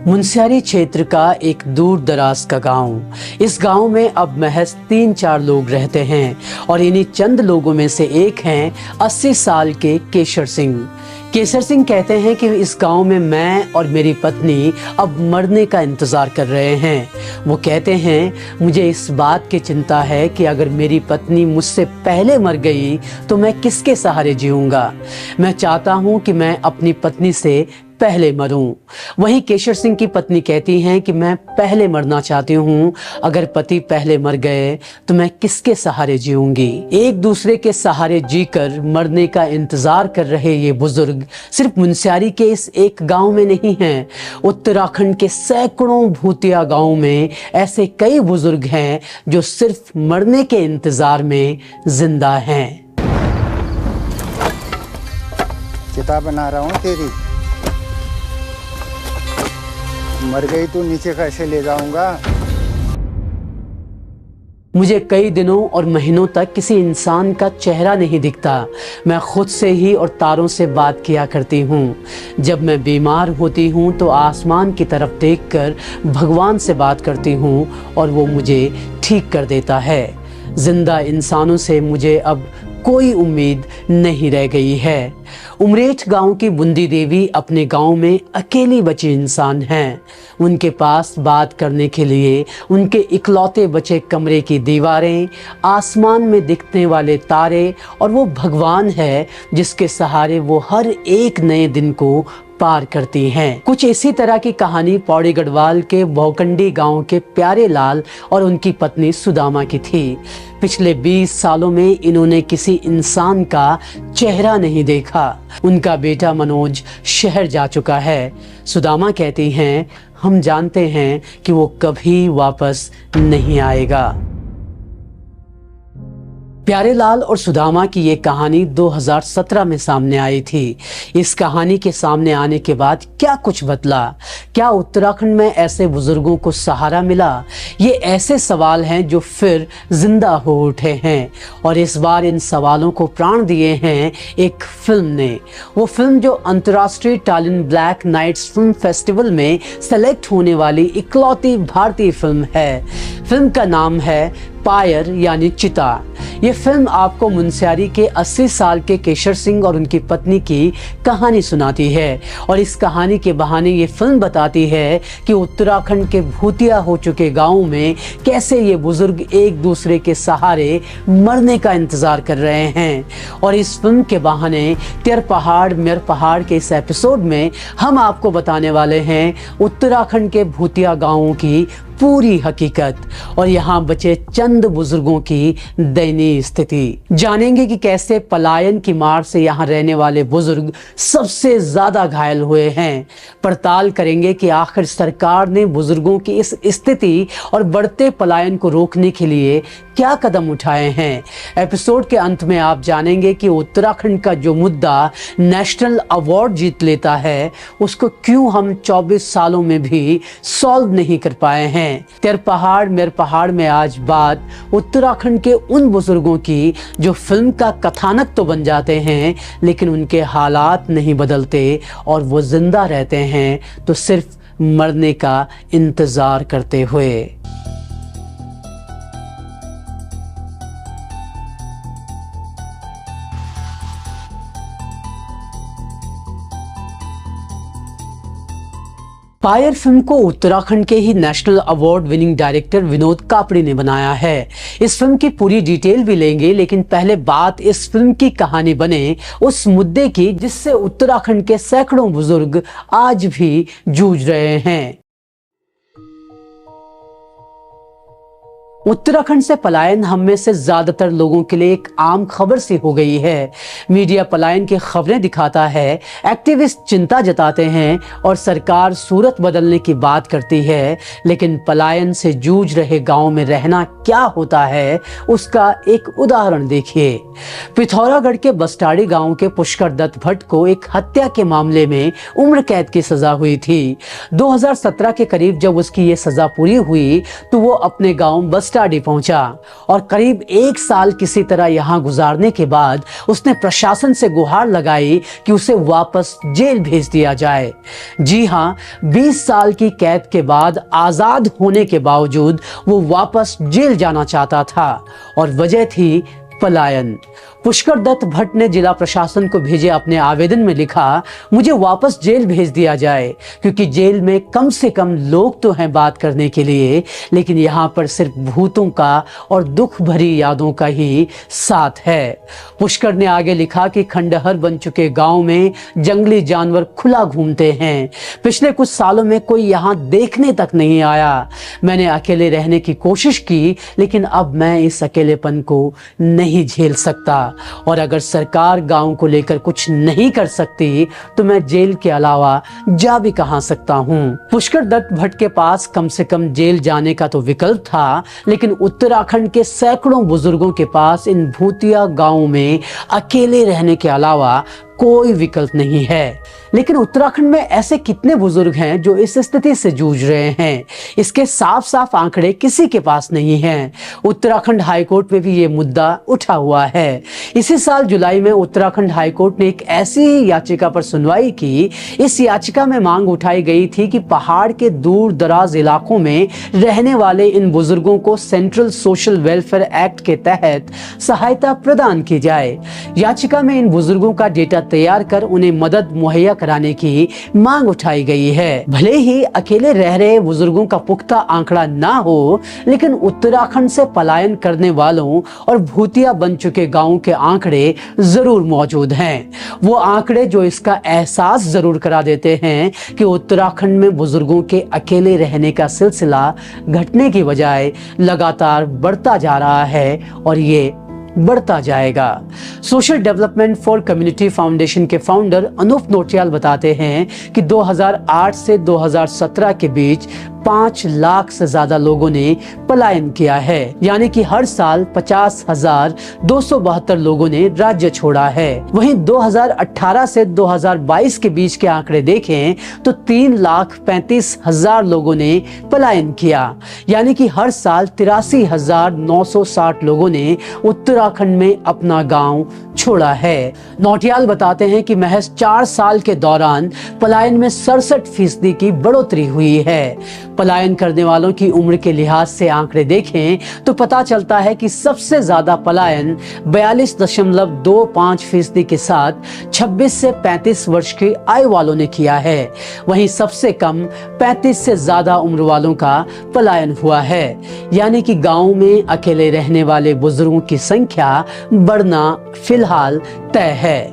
मुनस्यारी क्षेत्र का एक दूर दराज का गांव। इस गांव में अब महज 3-4 लोग रहते हैं और इन्हीं चंद लोगों में से एक हैं 80 साल के केशर सिंह। केशर सिंह कहते हैं कि इस गांव में मैं और मेरी पत्नी अब मरने का इंतज़ार कर रहे हैं। वो कहते हैं, मुझे इस बात की चिंता है कि अगर मेरी पत्नी मुझसे पहले मर गई तो मैं किसके सहारे जीऊँगा। मैं चाहता हूँ कि मैं अपनी पत्नी से पहले मरूं। वहीं केशर सिंह की पत्नी कहती हैं कि मैं पहले मरना चाहती हूं। अगर पति पहले मर गए तो मैं किसके सहारे जीऊंगी। एक दूसरे के सहारे जीकर मरने का इंतजार कर रहे ये बुजुर्ग सिर्फ मुनस्यारी के इस एक गांव में नहीं हैं। उत्तराखंड के सैकड़ों भूतिया गांव में ऐसे कई बुजुर्ग हैं जो सिर्फ मरने के इंतजार में जिंदा हैं। चिता बना रहा हूँ तेरी, मर गई तो नीचे कैसे ले जाऊंगा। मुझे कई दिनों और महीनों तक किसी इंसान का चेहरा नहीं दिखता। मैं खुद से ही और तारों से बात किया करती हूँ। जब मैं बीमार होती हूँ तो आसमान की तरफ देखकर भगवान से बात करती हूँ और वो मुझे ठीक कर देता है। जिंदा इंसानों से मुझे अब कोई उम्मीद नहीं रह गई है। उमरेठ गांव की बुंदी देवी अपने गांव में अकेली बची इंसान हैं। उनके पास बात करने के लिए उनके इकलौते बचे कमरे की दीवारें, आसमान में दिखने वाले तारे और वो भगवान है जिसके सहारे वो हर एक नए दिन को पार करती हैं। कुछ इसी तरह की कहानी पौड़ी गढ़वाल के भौकंडी गांव के प्यारे लाल और उनकी पत्नी सुदामा की थी। पिछले 20 सालों में इन्होंने किसी इंसान का चेहरा नहीं देखा। उनका बेटा मनोज शहर जा चुका है। सुदामा कहती हैं, हम जानते हैं कि वो कभी वापस नहीं आएगा। प्यारे लाल और सुदामा की ये कहानी 2017 में सामने आई थी। इस कहानी के सामने आने के बाद क्या कुछ बदला? क्या उत्तराखंड में ऐसे बुजुर्गों को सहारा मिला? ये ऐसे सवाल हैं जो फिर जिंदा हो उठे हैं और इस बार इन सवालों को प्राण दिए हैं एक फिल्म ने। वो फिल्म जो अंतर्राष्ट्रीय टालिन ब्लैक नाइट्स फिल्म फेस्टिवल में सेलेक्ट होने वाली इकलौती भारतीय फिल्म है। फिल्म का नाम है पायर यानी चिता। ये फिल्म आपको मुनस्यारी के 80 साल के केशर सिंह और उनकी पत्नी की कहानी सुनाती है और इस कहानी के बहाने ये फिल्म बताती है कि उत्तराखंड के भूतिया हो चुके गांवों में कैसे ये बुजुर्ग एक दूसरे के सहारे मरने का इंतजार कर रहे हैं। और इस फिल्म के बहाने तेर पहाड़ मेर पहाड़ के इस एपिसोड में हम आपको बताने वाले हैं उत्तराखंड के भूतिया गांवों की पूरी हकीकत और यहाँ बचे चंद बुजुर्गों की दयनीय स्थिति। जानेंगे कि कैसे पलायन की मार से यहाँ रहने वाले बुजुर्ग सबसे ज्यादा घायल हुए हैं। पड़ताल करेंगे कि आखिर सरकार ने बुजुर्गों की इस स्थिति और बढ़ते पलायन को रोकने के लिए क्या कदम उठाए हैं। एपिसोड के अंत में आप जानेंगे कि उत्तराखंड का जो मुद्दा नेशनल अवार्ड जीत लेता है उसको क्यों हम 24 सालों में भी सॉल्व नहीं कर पाए हैं। तेर पहाड़ मेर पहाड़ में आज बात उत्तराखंड के उन बुजुर्गों की जो फिल्म का कथानक तो बन जाते हैं लेकिन उनके हालात नहीं बदलते और वो जिंदा रहते हैं तो सिर्फ मरने का इंतजार करते हुए। पायर फिल्म को उत्तराखंड के ही national award winning director Vinod Kapri ने बनाया है। इस फिल्म की पूरी डिटेल भी लेंगे लेकिन पहले बात इस फिल्म की कहानी बने उस मुद्दे की जिससे उत्तराखंड के सैकड़ों बुजुर्ग आज भी जूझ रहे हैं। उत्तराखंड से पलायन हम में से ज्यादातर लोगों के लिए एक आम खबर सी हो गई है। मीडिया पलायन की खबरें दिखाता है, एक्टिविस्ट चिंता जताते हैं और सरकार सूरत बदलने की बात करती है, लेकिन पलायन से जूझ रहे गांव में रहना क्या होता है उसका एक उदाहरण देखिए। पिथौरागढ़ के बस्टाड़ी गांव के पुष्कर दत्त भट्ट को एक हत्या के मामले में उम्र कैद की सजा हुई थी। 2017 के करीब जब उसकी ये सजा पूरी हुई तो वो अपने गांव बस कस्टाडी पहुंचा और करीब 1 साल किसी तरह यहाँ गुजारने के बाद उसने प्रशासन से गुहार लगाई कि उसे वापस जेल भेज दिया जाए। जी हाँ, 20 साल की कैद के बाद आजाद होने के बावजूद वो वापस जेल जाना चाहता था और वजह थी पलायन। पुष्कर दत्त भट्ट ने जिला प्रशासन को भेजे अपने आवेदन में लिखा, मुझे वापस जेल भेज दिया जाए क्योंकि जेल में कम से कम लोग तो हैं बात करने के लिए, लेकिन यहाँ पर सिर्फ भूतों का और दुख भरी यादों का ही साथ है। पुष्कर ने आगे लिखा कि खंडहर बन चुके गांव में जंगली जानवर खुला घूमते हैं। पिछले कुछ सालों में कोई यहाँ देखने तक नहीं आया। मैंने अकेले रहने की कोशिश की, लेकिन अब मैं इस अकेलेपन को नहीं झेल सकता और अगर सरकार गांव को लेकर कुछ नहीं कर सकती तो मैं जेल के अलावा जा भी कहां सकता हूं। पुष्कर दत्त भट्ट के पास कम से कम जेल जाने का तो विकल्प था, लेकिन उत्तराखंड के सैकड़ों बुजुर्गों के पास इन भूतिया गांवों में अकेले रहने के अलावा कोई विकल्प नहीं है। लेकिन उत्तराखंड में ऐसे कितने बुजुर्ग हैं जो इस स्थिति से जूझ रहे हैं, इसके साफ साफ आंकड़े किसी के पास नहीं हैं। उत्तराखंड हाईकोर्ट में भी ये मुद्दा उठा हुआ है। इसी साल जुलाई में उत्तराखंड हाईकोर्ट ने एक ऐसी याचिका पर सुनवाई की। इस याचिका में मांग उठाई गई थी कि पहाड़ के दूर दराज इलाकों में रहने वाले इन बुजुर्गों को सेंट्रल सोशल वेलफेयर एक्ट के तहत सहायता प्रदान की जाए। याचिका में इन बुजुर्गों का डेटा तैयार कर उन्हें मदद मुहैया कराने की मांग उठाई गई है। भले ही अकेले रह रहे बुजुर्गों का पुख्ता आंकड़ा ना हो, लेकिन उत्तराखंड से पलायन करने वालों और भूतिया बन चुके गांवों के आंकड़े जरूर मौजूद हैं। वो आंकड़े जो इसका एहसास जरूर करा देते हैं कि उत्तराखंड में बुजुर्गों के अकेले रहने का सिलसिला घटने की बजाय लगातार बढ़ता जा रहा है और ये बढ़ता जाएगा। Social development for community foundation के फाउंडर अनूप नोटियाल बताते हैं कि 2008 से 2017 के बीच 5 लाख से ज्यादा लोगों ने पलायन किया है, यानी कि हर साल 50,272 लोगों ने राज्य छोड़ा है। वहीं 2018 से 2022 के बीच के आंकड़े देखें तो 3,35,000 लोगों ने पलायन किया, यानी कि हर साल 83,960 लोगों ने उत्तराखंड में अपना गांव छोड़ा है। नौटियाल बताते हैं कि महज 4 साल के दौरान पलायन में 67% की बढ़ोतरी हुई है। पलायन करने वालों की उम्र के लिहाज से आंकड़े देखें तो पता चलता है कि सबसे ज्यादा पलायन 42.25% के साथ 26 से 35 वर्ष की आयु वालों ने किया है। वहीं सबसे कम 35 से ज्यादा उम्र वालों का पलायन हुआ है, यानी कि गांव में अकेले रहने वाले बुजुर्गों की संख्या बढ़ना फिलहाल तय है।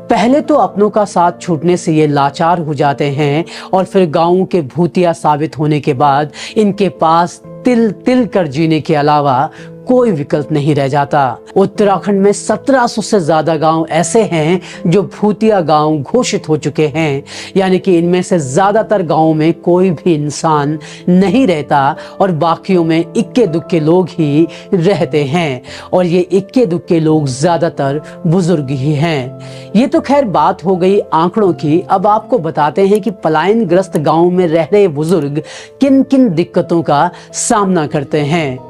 पहले तो अपनों का साथ छूटने से ये लाचार हो जाते हैं और फिर गांवों के भूतिया साबित होने के बाद इनके पास तिल तिल कर जीने के अलावा कोई विकल्प नहीं रह जाता। उत्तराखंड में 1700 से ज्यादा गांव ऐसे हैं जो भूतिया गांव घोषित हो चुके हैं, यानी कि इनमें से ज्यादातर गांवों में कोई भी इंसान नहीं रहता और बाकियों में इक्के दुक्के लोग ही रहते हैं और ये इक्के दुक्के लोग ज्यादातर बुजुर्ग ही हैं। ये तो खैर बात हो गई आंकड़ों की। अब आपको बताते हैं कि पलायन ग्रस्त गांव में रह रहे बुजुर्ग किन किन दिक्कतों का सामना करते हैं।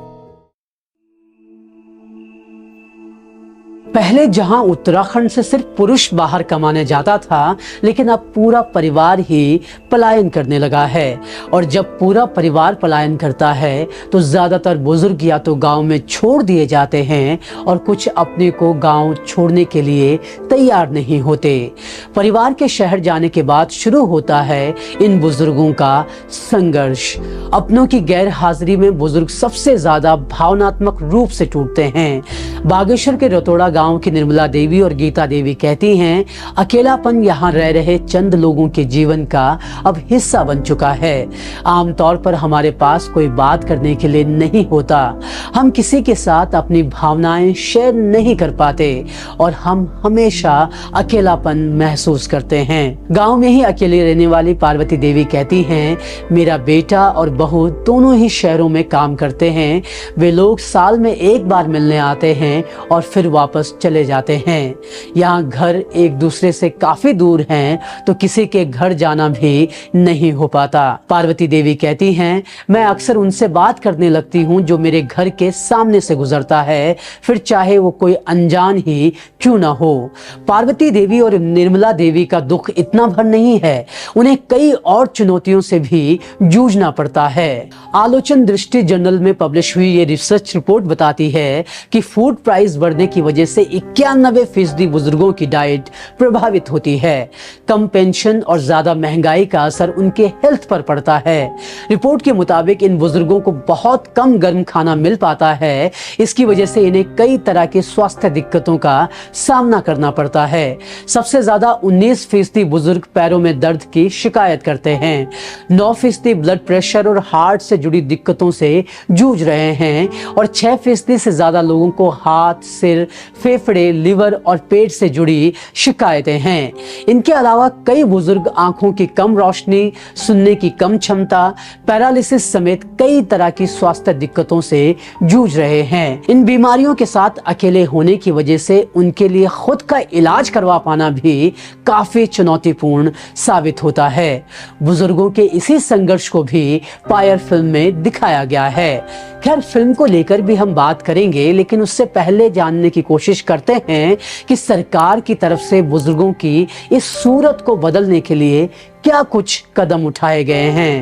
पहले जहां उत्तराखंड से सिर्फ पुरुष बाहर कमाने जाता था, लेकिन अब पूरा परिवार ही पलायन करने लगा है और जब पूरा परिवार पलायन करता है तो ज्यादातर बुजुर्ग या तो गांव में छोड़ दिए जाते हैं और कुछ अपने को गांव छोड़ने के लिए तैयार नहीं होते। परिवार के शहर जाने के बाद शुरू होता है इन बुजुर्गों का संघर्ष। अपनों की गैर हाजिरी में बुजुर्ग सबसे ज्यादा भावनात्मक रूप से टूटते हैं। बागेश्वर के रतोड़ा गांव की निर्मला देवी और गीता देवी कहती हैं, अकेलापन यहाँ रह रहे चंद लोगों के जीवन का अब हिस्सा बन चुका है। आमतौर पर हमारे पास कोई बात करने के लिए नहीं होता, हम किसी के साथ अपनी भावनाएं शेयर नहीं कर पाते और हम हमेशा अकेलापन महसूस करते हैं। गांव में ही अकेले रहने वाली पार्वती देवी कहती हैं, मेरा बेटा और बहू दोनों ही शहरों में काम करते हैं। वे लोग साल में एक बार मिलने आते हैं और फिर वापस वापस चले जाते हैं। यहाँ घर एक दूसरे से काफी दूर हैं, तो किसी के घर जाना भी नहीं हो पाता। पार्वती देवी कहती हैं, मैं अक्सर उनसे बात करने लगती हूँ जो मेरे घर के सामने से गुजरता है, फिर चाहे वो कोई अनजान ही क्यों ना हो। पार्वती देवी और निर्मला देवी का दुख इतना भर नहीं है, उन्हें कई और चुनौतियों से भी जूझना पड़ता है। आलोचन दृष्टि जर्नल में पब्लिश हुई ये रिसर्च रिपोर्ट बताती है कि फूड प्राइस बढ़ने की वजह से 91% बुजुर्गों की डाइट प्रभावित होती है। कम पेंशन और ज्यादा महंगाई का असर उनके हेल्थ पर पड़ता है। रिपोर्ट के मुताबिक इन बुजुर्गों को बहुत कम गर्म खाना मिल पाता है। इसकी वजह से इन्हें कई तरह की स्वास्थ्य दिक्कतों का सामना करना पड़ता है। सबसे ज्यादा 19% बुजुर्ग पैरों में दर्द की शिकायत करते हैं। 9% ब्लड प्रेशर और हार्ट से जुड़ी दिक्कतों से जूझ रहे हैं और 6% से ज्यादा लोगों को हाथ, सिर, फेफड़े, लिवर और पेट से जुड़ी शिकायतें हैं। इनके अलावा कई बुजुर्ग आंखों की कम रोशनी, सुनने की कम क्षमता, पैरालिसिस समेत कई तरह की स्वास्थ्य दिक्कतों से जूझ रहे हैं। इन बीमारियों के साथ अकेले होने की वजह से उनके लिए खुद का इलाज करवा पाना भी काफी चुनौतीपूर्ण साबित होता है। बुजुर्गों के इसी संघर्ष को भी पायर फिल्म में दिखाया गया है। खैर, फिल्म को लेकर भी हम बात करेंगे, लेकिन उससे पहले जानने की कोशिश करते हैं कि सरकार की तरफ से बुजुर्गों की इस सूरत को बदलने के लिए क्या कुछ कदम उठाए गए हैं।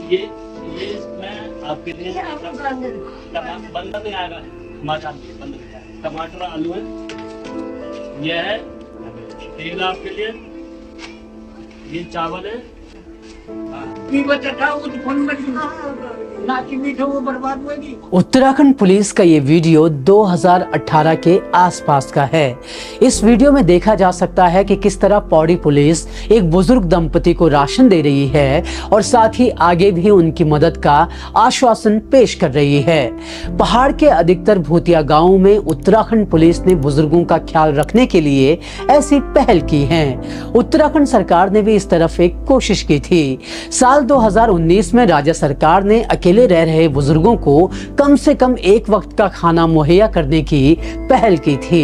ये मैं आपके लिए बंदा नहीं आएगा, टमाटर आलू है, ये है तेल आपके लिए, ये चावल है, उत्तराखंड पुलिस का ये वीडियो 2018 के आसपास का है। इस वीडियो में देखा जा सकता है कि किस तरह पौड़ी पुलिस एक बुजुर्ग दंपति को राशन दे रही है और साथ ही आगे भी उनकी मदद का आश्वासन पेश कर रही है। पहाड़ के अधिकतर भूतिया गांवों में उत्तराखंड पुलिस ने बुजुर्गों का ख्याल रखने के लिए ऐसी पहल की है। उत्तराखंड सरकार ने भी इस तरफ एक कोशिश की थी। साल 2019 में राज्य सरकार ने अकेले रह रहे बुजुर्गों को कम से कम एक वक्त का खाना मुहैया करने की पहल की थी।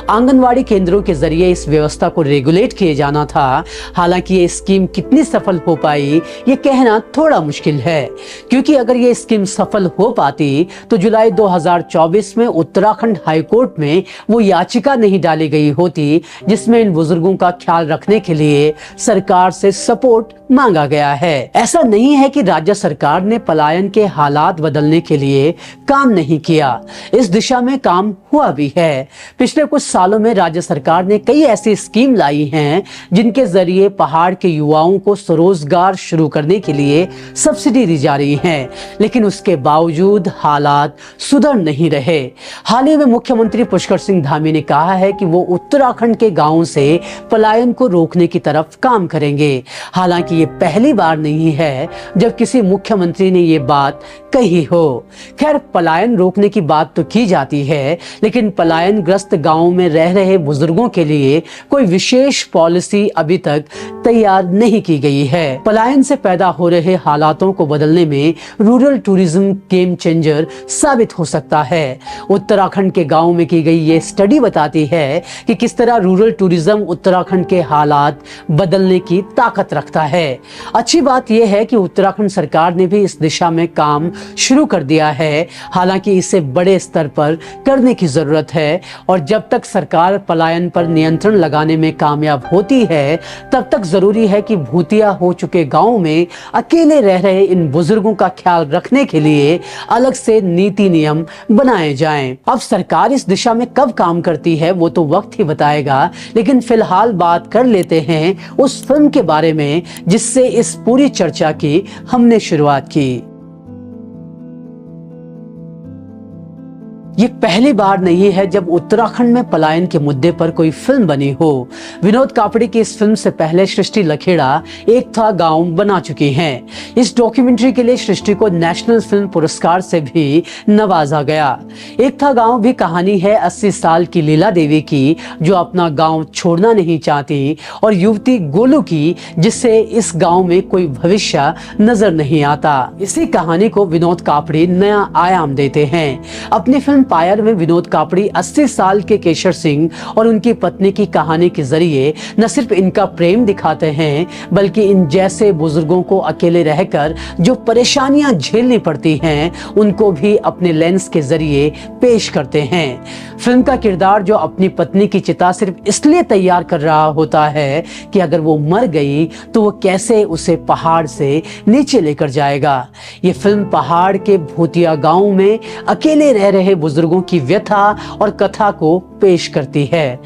आंगनवाड़ी केंद्रों के जरिए इस व्यवस्था को रेगुलेट किए जाना था। हालांकि ये स्कीम कितनी सफल हो पाई ये कहना थोड़ा मुश्किल है, क्योंकि अगर ये स्कीम सफल हो पाती तो जुलाई 2024 में उत्तराखंड हाईकोर्ट में वो याचिका नहीं डाली गई होती जिसमें इन बुजुर्गों का ख्याल रखने के लिए सरकार से सपोर्ट मांगा गया है। ऐसा नहीं है कि राज्य सरकार ने पलायन के हालात बदलने के लिए काम नहीं किया, इस दिशा में काम हुआ भी है। पिछले कुछ सालों में राज्य सरकार ने कई ऐसी स्कीम लाई हैं जिनके जरिए पहाड़ के युवाओं को स्वरोजगार शुरू करने के लिए सब्सिडी दी जा रही है, लेकिन उसके बावजूद हालात सुधर नहीं रहे। हाल ही में मुख्यमंत्री पुष्कर सिंह धामी ने कहा है कि वो उत्तराखंड के गांवों से पलायन को रोकने की तरफ काम करेंगे। हालांकि ये पहली बार नहीं है जब किसी मुख्यमंत्री ने ये बात कही हो। खैर, पलायन रोकने की बात तो की जाती है, लेकिन पलायन ग्रस्त गांवों में रह रहे बुजुर्गों के लिए कोई विशेष पॉलिसी अभी तक तैयार नहीं की गई है। पलायन से पैदा हो रहे हालातों को बदलने में रूरल टूरिज्म गेम चेंजर साबित हो सकता है। उत्तराखंड के गांवों में की गई ये स्टडी बताती है कि किस तरह रूरल टूरिज्म उत्तराखंड के हालात बदलने की ताकत रखता है। अच्छी बात यह है कि उत्तराखंड सरकार ने भी इस दिशा में काम शुरू कर दिया है। हालांकि इसे बड़े स्तर पर करने की जरूरत है और जब तक सरकार पलायन पर नियंत्रण लगाने में कामयाब होती है तब तक जरूरी है कि भूतिया हो चुके गांवों में अकेले रह रहे इन बुजुर्गों का ख्याल रखने के लिए अलग से नीति नियम बनाए जाएं। अब सरकार इस दिशा में कब काम करती है वो तो वक्त ही बताएगा, लेकिन फिलहाल बात कर लेते हैं उस फिल्म के बारे में जिससे इस पूरी चर्चा की हमने शुरुआत की। ये पहली बार नहीं है जब उत्तराखंड में पलायन के मुद्दे पर कोई फिल्म बनी हो। विनोद कापड़ी की इस फिल्म से पहले सृष्टि लखेड़ा एक था गांव बना चुकी हैं। इस डॉक्यूमेंट्री के लिए सृष्टि को नेशनल फिल्म पुरस्कार से भी नवाजा गया। एक था गांव भी कहानी है 80 साल की लीला देवी की, जो अपना गांव छोड़ना नहीं चाहती, और युवती गोलू की, जिससे इस गांव में कोई भविष्य नजर नहीं आता। इसी कहानी को विनोद कापड़ी नया आयाम देते हैं। अपनी फिल्म पायर में विनोद कापड़ी 80 साल के केशर सिंह और उनकी पत्नी की कहानी के जरिए न सिर्फ इनका प्रेम दिखाते हैं, बल्कि इन जैसे बुजुर्गों को अकेले रहकर जो परेशानियां झेलनी पड़ती हैं, उनको भी अपने लेंस के जरिए पेश करते हैं। फिल्म का किरदार जो अपनी पत्नी की चिता सिर्फ इसलिए तैयार कर रहा होता है कि अगर वो मर गई तो वो कैसे उसे पहाड़ से नीचे लेकर जाएगा। ये फिल्म पहाड़ के भूतिया गांव में अकेले रह रहे बुजुर्गों की व्यथा और कथा को पेश करती है।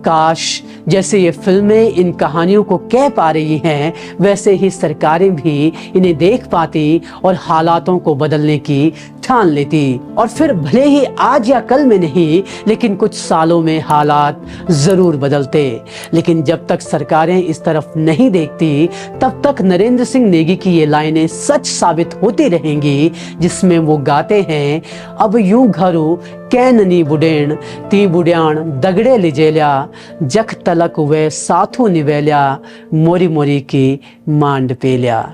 काश जैसे ये फिल्में इन कहानियों को कह पा रही हैं, वैसे ही सरकारें भी इन्हें देख पाती और हालातों को बदलने की ठान लेती, और फिर भले ही आज या कल में नहीं, लेकिन कुछ सालों में हालात जरूर बदलते। लेकिन जब तक सरकारें इस तरफ नहीं देखती, तब तक नरेंद्र सिंह नेगी की ये लाइनें सच साबित होती रहेंगी, जिसमें वो गाते हैं, अब यूं घरू कैननी बुडेण ती बुड्याण दगड़े लिजेल्या जख तलक वे साथू निवेल्या मोरी मोरी की मांड पेल्या।